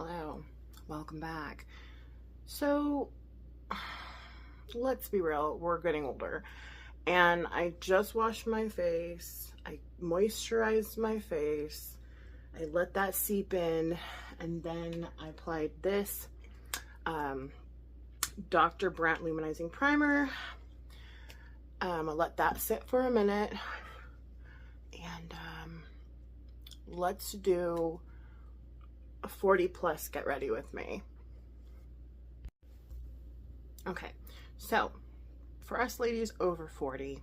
Hello, welcome back. So let's be real, we're getting older, and I just washed my face. I moisturized my face. I let that seep in, and then I applied this Dr. Brandt Luminizing Primer. I let that sit for a minute, and let's do a 40 plus get ready with me. Okay, so for us ladies over 40,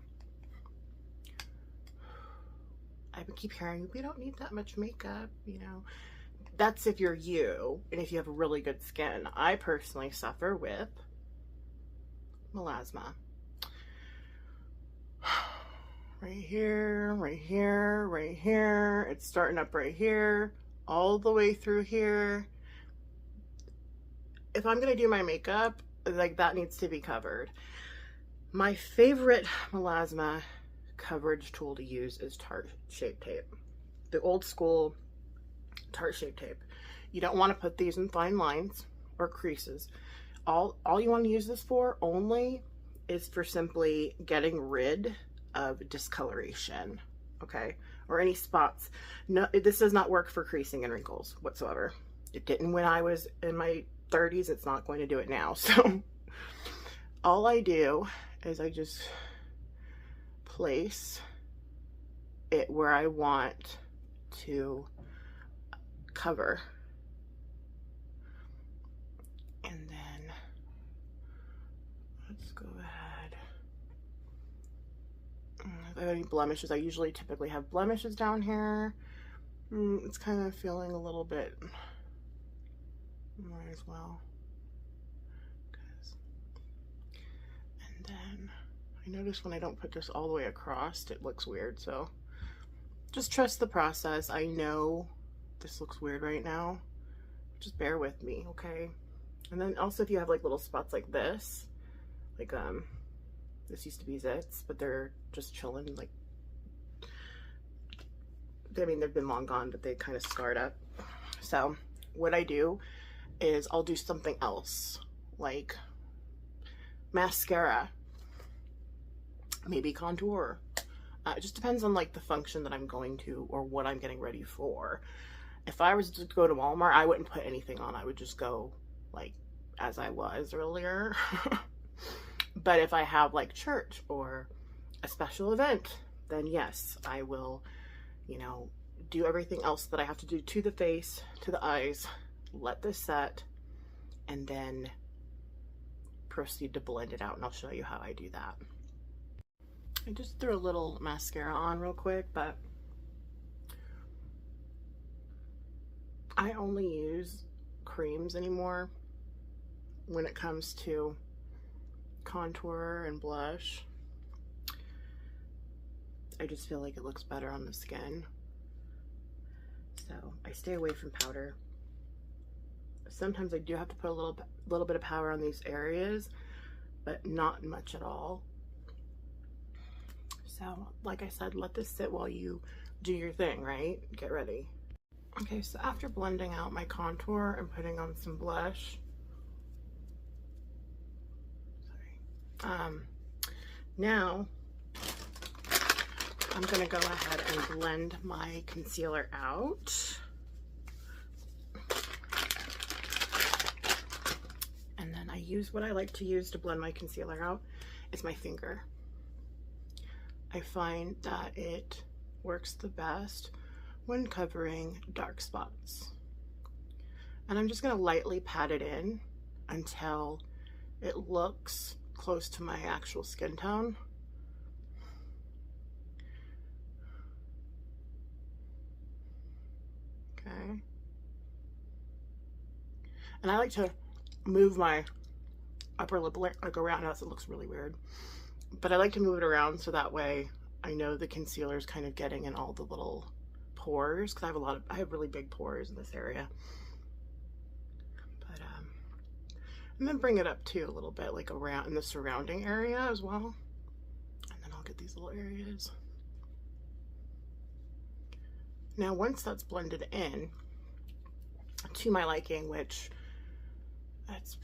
I would keep hearing we don't need that much makeup, you know. That's if you're you and if you have really good skin. I personally suffer with melasma. Right here, right here, right here. It's starting up right here, all the way through here. If I'm gonna do my makeup, like, that needs to be covered. My favorite melasma coverage tool to use is Tarte Shape Tape. The old school Tarte Shape Tape. You don't want to put these in fine lines or creases. All you want to use this for only is for simply getting rid of discoloration, okay? Or any spots. No, this does not work for creasing and wrinkles whatsoever. It didn't when I was in my 30s. It's not going to do it now. So all I do is I just place it where I want to cover, and then let's go ahead. If I have any blemishes, I usually typically have blemishes down here. It's kind of feeling a little bit, might as well. And then I notice when I don't put this all the way across, it looks weird, so just trust the process. I know this looks weird right now. Just bear with me, okay? And then also if you have like little spots like this, like this used to be zits, but they're just chilling, like, I mean, they've been long gone, but they kind of scarred up. So what I do is I'll do something else, like mascara, maybe contour. It just depends on like the function that I'm going to or what I'm getting ready for. If I was to go to Walmart, I wouldn't put anything on. I would just go like as I was earlier. But if I have like church or a special event, then yes, I will, you know, do everything else that I have to do to the face, to the eyes, let this set, and then proceed to blend it out, and I'll show you how I do that. I just threw a little mascara on real quick, but I only use creams anymore when it comes to contour and blush. I just feel like it looks better on the skin. So I stay away from powder. Sometimes I do have to put a little bit of powder on these areas, but not much at all. So like I said, let this sit while you do your thing, right? Get ready. Okay, so after blending out my contour and putting on some blush, now I'm gonna go ahead and blend my concealer out. And then I use what I like to use to blend my concealer out is my finger. I find that it works the best when covering dark spots. And I'm just gonna lightly pat it in until it looks close to my actual skin tone. Okay. And I like to move my upper lip like around. Now it looks really weird, but I like to move it around so that way I know the concealer is kind of getting in all the little pores, because I have really big pores in this area. But and then bring it up too a little bit, like around in the surrounding area as well. And then I'll get these little areas. Now once that's blended in, to my liking, which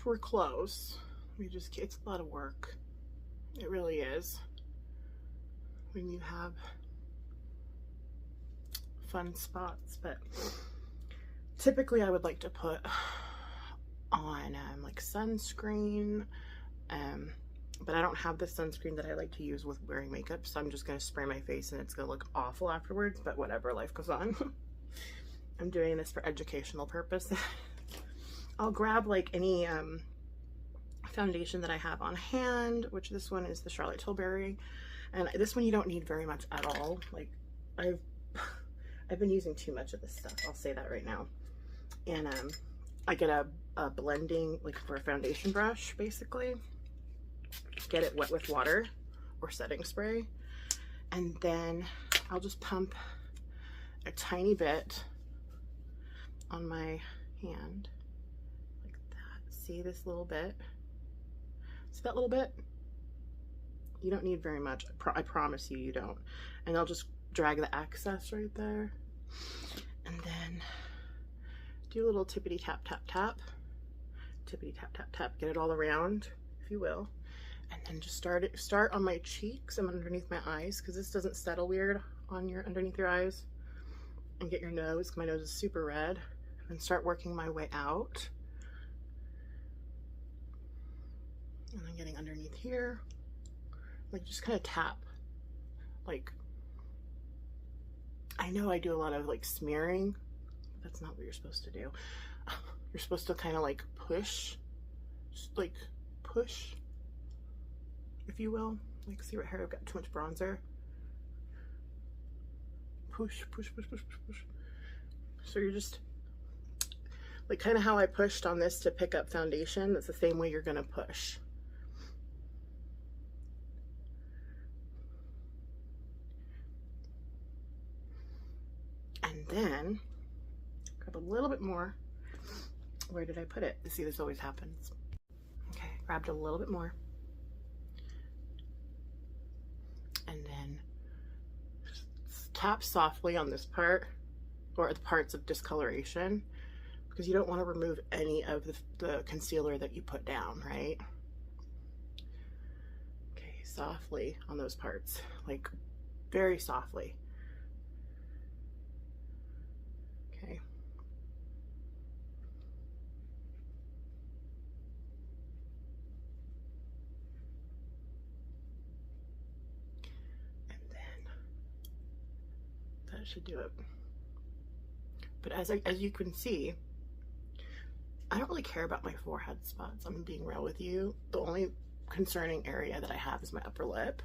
we're close. It's a lot of work. It really is. When you have fun spots, but typically I would like to put on like sunscreen, but I don't have the sunscreen that I like to use with wearing makeup, so I'm just gonna spray my face and it's gonna look awful afterwards, but whatever, life goes on. I'm doing this for educational purposes. I'll grab like any foundation that I have on hand, which this one is the Charlotte Tilbury, and this one you don't need very much at all. Like I've been using too much of this stuff, I'll say that right now. And I get a blending, like for a foundation brush, basically. Get it wet with water or setting spray, and then I'll just pump a tiny bit on my hand like that. See this little bit? See that little bit? You don't need very much. I promise you, you don't. And I'll just drag the excess right there, and then do a little tippity tap tap tap, tippity tap tap tap. Get it all around, if you will, and then just start on my cheeks and underneath my eyes, because this doesn't settle weird on underneath your eyes, and get your nose, because my nose is super red, and start working my way out, and then getting underneath here, like just kind of tap. Like, I know I do a lot of like smearing, but that's not what you're supposed to do. You're supposed to kind of like push, just like push, if you will. Like, see right here, I've got too much bronzer. Push, push, push, push, push, push. So you're just like kind of how I pushed on this to pick up foundation. That's the same way you're gonna push. And then grab a little bit more. Where did I put it? See, this always happens. Okay, grabbed a little bit more. And then tap softly on this part, or the parts of discoloration, because you don't want to remove any of the concealer that you put down, right? Okay, softly on those parts, like very softly. Okay. And then that should do it. But as you can see, I don't really care about my forehead spots. I'm being real with you. The only concerning area that I have is my upper lip.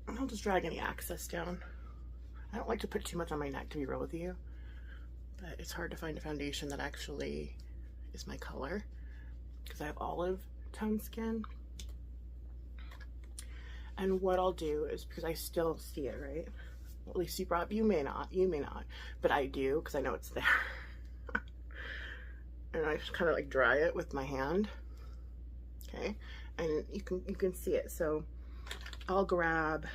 And I'll just drag any excess down. I don't like to put too much on my neck, to be real with you, but it's hard to find a foundation that actually is my color, because I have olive tone skin. And what I'll do is, because I still see it, right? Well, at least you may not, but I do, because I know it's there. And I just kind of like dry it with my hand, okay? And you can see it. So I'll grab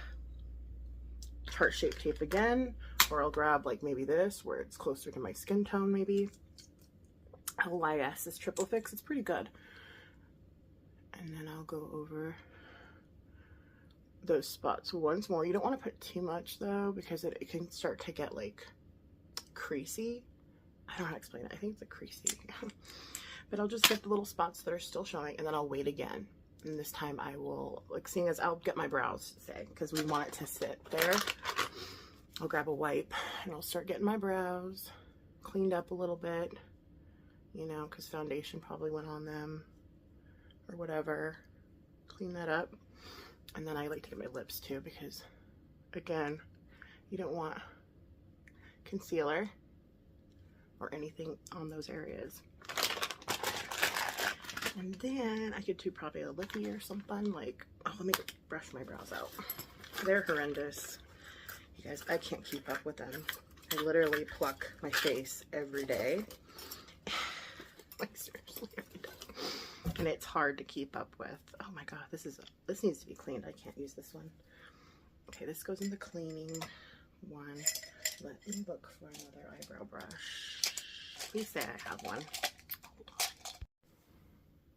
heart-shaped tape again, or I'll grab like maybe this, where it's closer to my skin tone, maybe. LYS is Triple Fix. It's pretty good. And then I'll go over those spots once more. You don't want to put too much though, because it can start to get like creasy. I don't know how to explain it. I think it's a creasy. But I'll just get the little spots that are still showing, and then I'll wait again. And this time I will, like, seeing as I'll get my brows say, because we want it to sit there. I'll grab a wipe and I'll start getting my brows cleaned up a little bit, you know, because foundation probably went on them or whatever. Clean that up. And then I like to get my lips too, because again, you don't want concealer or anything on those areas. And then I could do probably a lippy or something, like, oh, let me brush my brows out. They're horrendous. You guys, I can't keep up with them. I literally pluck my face every day. Like, seriously, every day. And it's hard to keep up with. Oh my god, this needs to be cleaned. I can't use this one. Okay, this goes in the cleaning one. Let me look for another eyebrow brush. Please say I have one.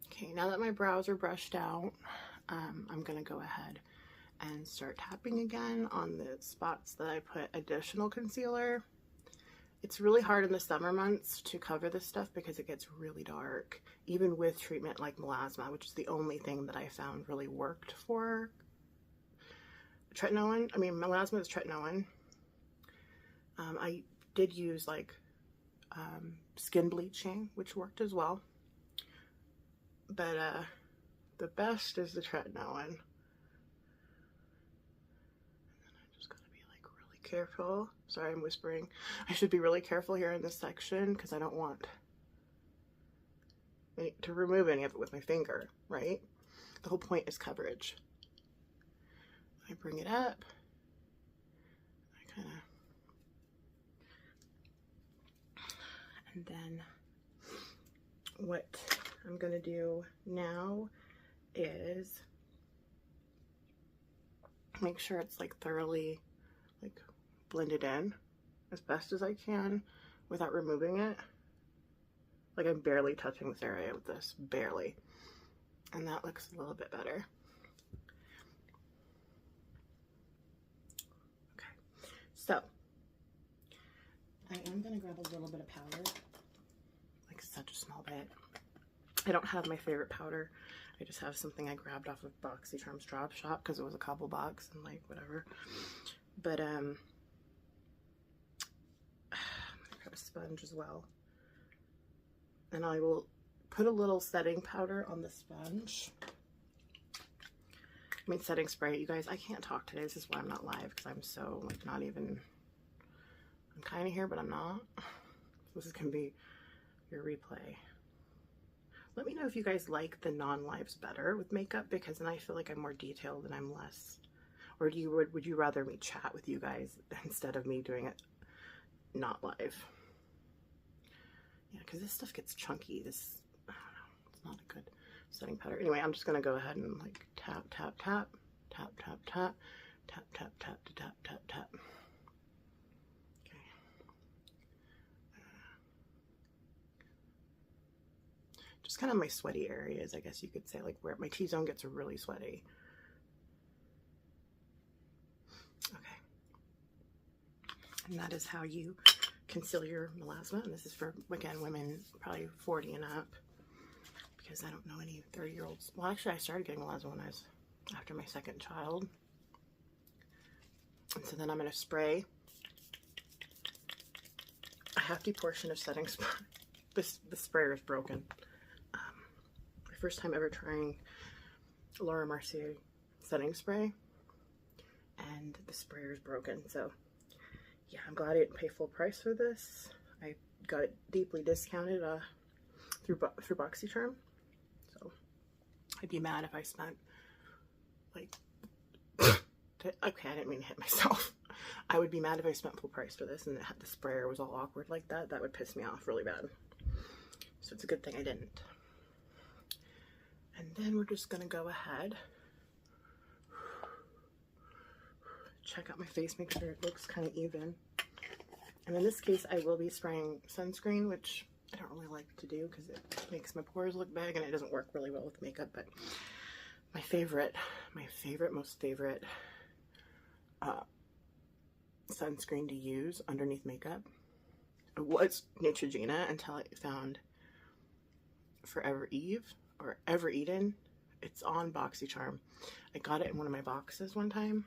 Okay, now that my brows are brushed out, I'm gonna go ahead and start tapping again on the spots that I put additional concealer. It's really hard in the summer months to cover this stuff because it gets really dark, even with treatment like melasma, which is the only thing that I found really worked for tretinoin. I mean, melasma is tretinoin. I did use like skin bleaching, which worked as well. But the best is the tretinoin. And I'm just gonna be like really careful. Sorry, I'm whispering. I should be really careful here in this section because I don't want to remove any of it with my finger, right? The whole point is coverage. I bring it up. I kind of, and then what I'm gonna do now is make sure it's like thoroughly like blended in as best as I can without removing it. Like I'm barely touching this area with this, barely. And that looks a little bit better. Okay, so I am gonna grab a little bit of powder, like such a small bit. I don't have my favorite powder. I just have something I grabbed off of BoxyCharm's drop shop because it was a couple bucks and like whatever. But I'm gonna grab a sponge as well. And I will put a little setting powder on the sponge. I mean setting spray. You guys, I can't talk today. This is why I'm not live because I'm so like not even, I'm kind of here but I'm not. This is gonna be your replay. Let me know if you guys like the non-lives better with makeup, because then I feel like I'm more detailed and I'm less, or would you rather me chat with you guys instead of me doing it not live? Yeah, because this stuff gets chunky. This, I don't know, it's not a good setting powder. Anyway, I'm just gonna go ahead and like tap, tap, tap, tap, tap, tap, tap, tap, tap, tap, tap, tap. Just kind of my sweaty areas, I guess you could say, like where my T-zone gets really sweaty. Okay. And that is how you conceal your melasma. And this is for, again, women probably 40 and up, because I don't know any 30-year-olds. Well, actually, I started getting melasma when I was after my second child. And so then I'm going to spray a hefty portion of setting spray. The sprayer is broken. First time ever trying Laura Mercier setting spray, and the sprayer is broken. So yeah, I'm glad I didn't pay full price for this. I got it deeply discounted through BoxyCharm. So I'd be mad if I spent like okay, I didn't mean to hit myself. I would be mad if I spent full price for this and the sprayer was all awkward like that. That would piss me off really bad. So it's a good thing I didn't. And then we're just gonna go ahead, check out my face, make sure it looks kind of even. And in this case, I will be spraying sunscreen, which I don't really like to do because it makes my pores look big and it doesn't work really well with makeup. But my most favorite sunscreen to use underneath makeup was Neutrogena until I found Forever Eve. Or Ever Eden. It's on BoxyCharm. I got it in one of my boxes one time,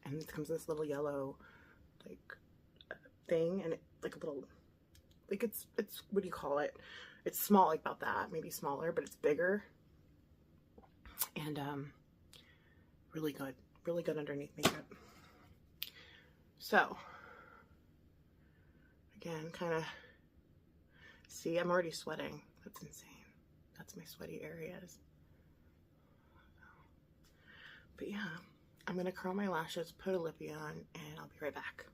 and it comes in this little yellow like thing, and it like a little, like it's what do you call it? It's small, like about that, maybe smaller, but it's bigger, and really good underneath makeup. So again, kind of see, I'm already sweating. That's insane. That's my sweaty areas. But yeah, I'm gonna curl my lashes, put a lippy on, and I'll be right back.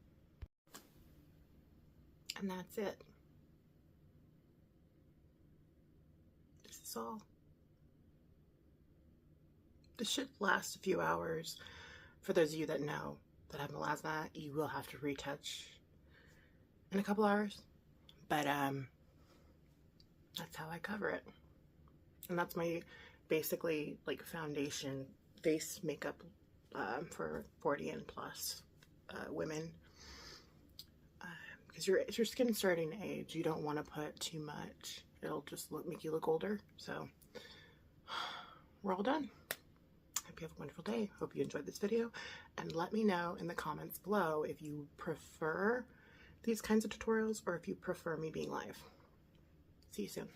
And that's it. This is all. This should last a few hours. For those of you that know that have melasma, you will have to retouch in a couple hours. But that's how I cover it. And that's my basically like foundation face makeup for 40 and plus women. Because if your skin's starting to age, you don't want to put too much. It'll just make you look older. So we're all done. Hope you have a wonderful day. Hope you enjoyed this video, and let me know in the comments below if you prefer these kinds of tutorials or if you prefer me being live. See you soon.